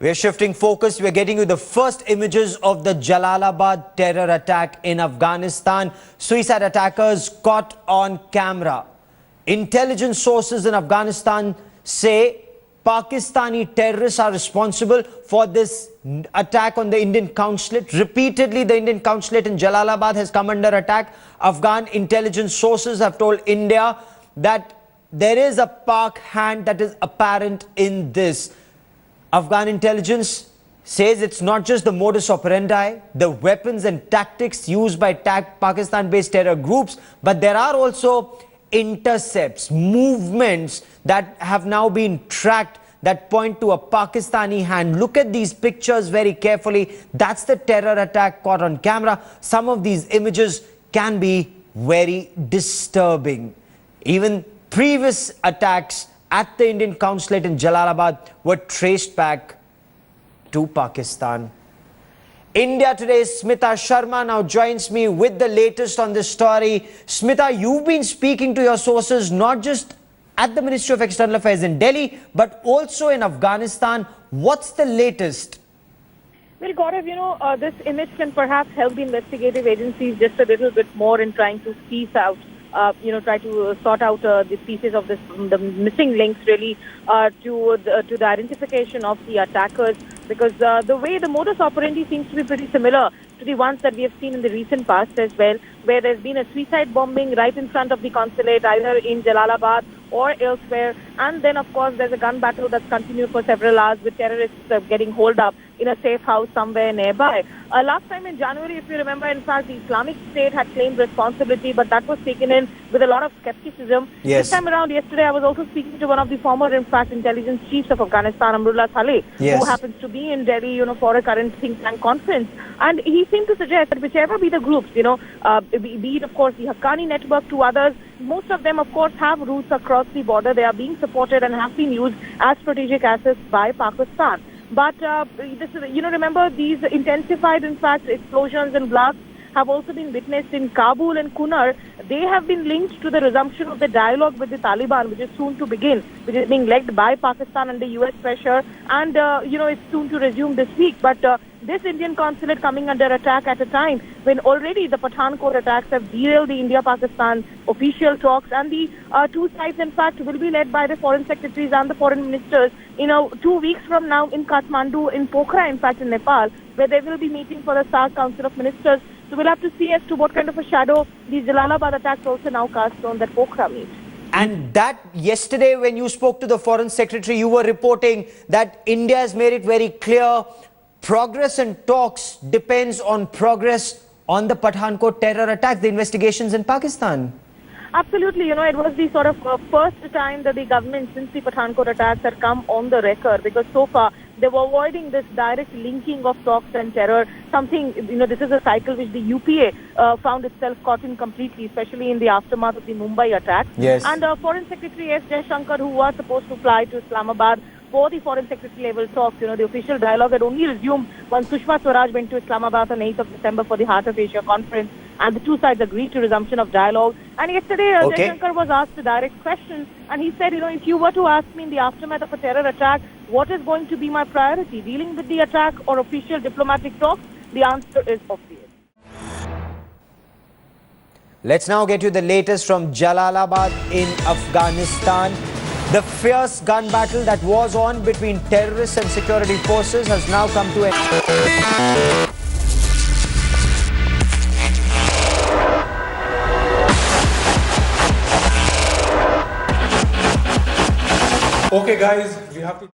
We're shifting focus. We're getting you the first images of the Jalalabad terror attack in Afghanistan. Suicide attackers caught on camera. Intelligence sources in Afghanistan say Pakistani terrorists are responsible for this attack on the Indian consulate. Repeatedly, the Indian consulate in Jalalabad has come under attack. Afghan intelligence sources have told India that there is a Pak hand that is apparent in this. Afghan intelligence says it's not just the modus operandi, the weapons and tactics used by Pakistan-based terror groups, but there are also intercepts, movements that have now been tracked that point to a Pakistani hand. Look at these pictures very carefully. That's the terror attack caught on camera. Some of these images can be very disturbing. Even previous attacks at the Indian consulate in Jalalabad were traced back to Pakistan. India Today's Smita Sharma now joins me with the latest on this story. Smita, you've been speaking to your sources not just at the Ministry of External Affairs in Delhi, but also in Afghanistan. What's the latest? Well, Gaurav, this image can perhaps help the investigative agencies just a little bit more in trying to piece out try to sort out the pieces of the missing links really to the identification of the attackers, because the way the modus operandi seems to be pretty similar to the ones that we have seen in the recent past as well, where there's been a suicide bombing right in front of the consulate, either in Jalalabad or elsewhere, and then of course there's a gun battle that's continued for several hours with terrorists getting holed up in a safe house somewhere nearby. Last time in January, if you remember, in fact, the Islamic State had claimed responsibility, but that was taken in with a lot of skepticism. Yes. This time around, yesterday, I was also speaking to one of the former, in fact, intelligence chiefs of Afghanistan, Amrullah Saleh, yes, who happens to be in Delhi, for a current think tank conference. And he seemed to suggest that whichever be the groups, be it, of course, the Haqqani network to others, most of them, of course, have routes across the border. They are being supported and have been used as strategic assets by Pakistan. But this is, remember, these intensified, in fact, explosions and blasts have also been witnessed in Kabul and Kunar. They have been linked to the resumption of the dialogue with the Taliban, which is soon to begin, which is being led by Pakistan under US pressure, and it's soon to resume this week. But this Indian consulate coming under attack at a time when already the Pathankot attacks have derailed the India-Pakistan official talks, and the two sides, in fact, will be led by the foreign secretaries and the foreign ministers, 2 weeks from now in Kathmandu, in Pokhara, in fact, in Nepal, where they will be meeting for the SAARC Council of Ministers. So we'll have to see as to what kind of a shadow these Jalalabad attacks also now cast on that Pokhara meet. And that yesterday when you spoke to the foreign secretary, you were reporting that India has made it very clear progress and talks depends on progress on the Pathankot terror attack, the investigations in Pakistan. Absolutely. It was the sort of first time that the government, since the Pathankot attacks, had come on the record, because so far they were avoiding this direct linking of talks and terror. Something, this is a cycle which the UPA found itself caught in completely, especially in the aftermath of the Mumbai attack. Yes. And Foreign Secretary S. Jaishankar, who was supposed to fly to Islamabad for the foreign secretary level talks, the official dialogue had only resumed once Sushma Swaraj went to Islamabad on 8th of December for the Heart of Asia conference, and the two sides agreed to resumption of dialogue. And yesterday, Jaishankar was asked a direct question, and he said, if you were to ask me in the aftermath of a terror attack, what is going to be my priority, dealing with the attack or official diplomatic talks? The answer is obvious. Let's now get you the latest from Jalalabad in Afghanistan. The fierce gun battle that was on between terrorists and security forces has now come to an end. Okay guys, we have to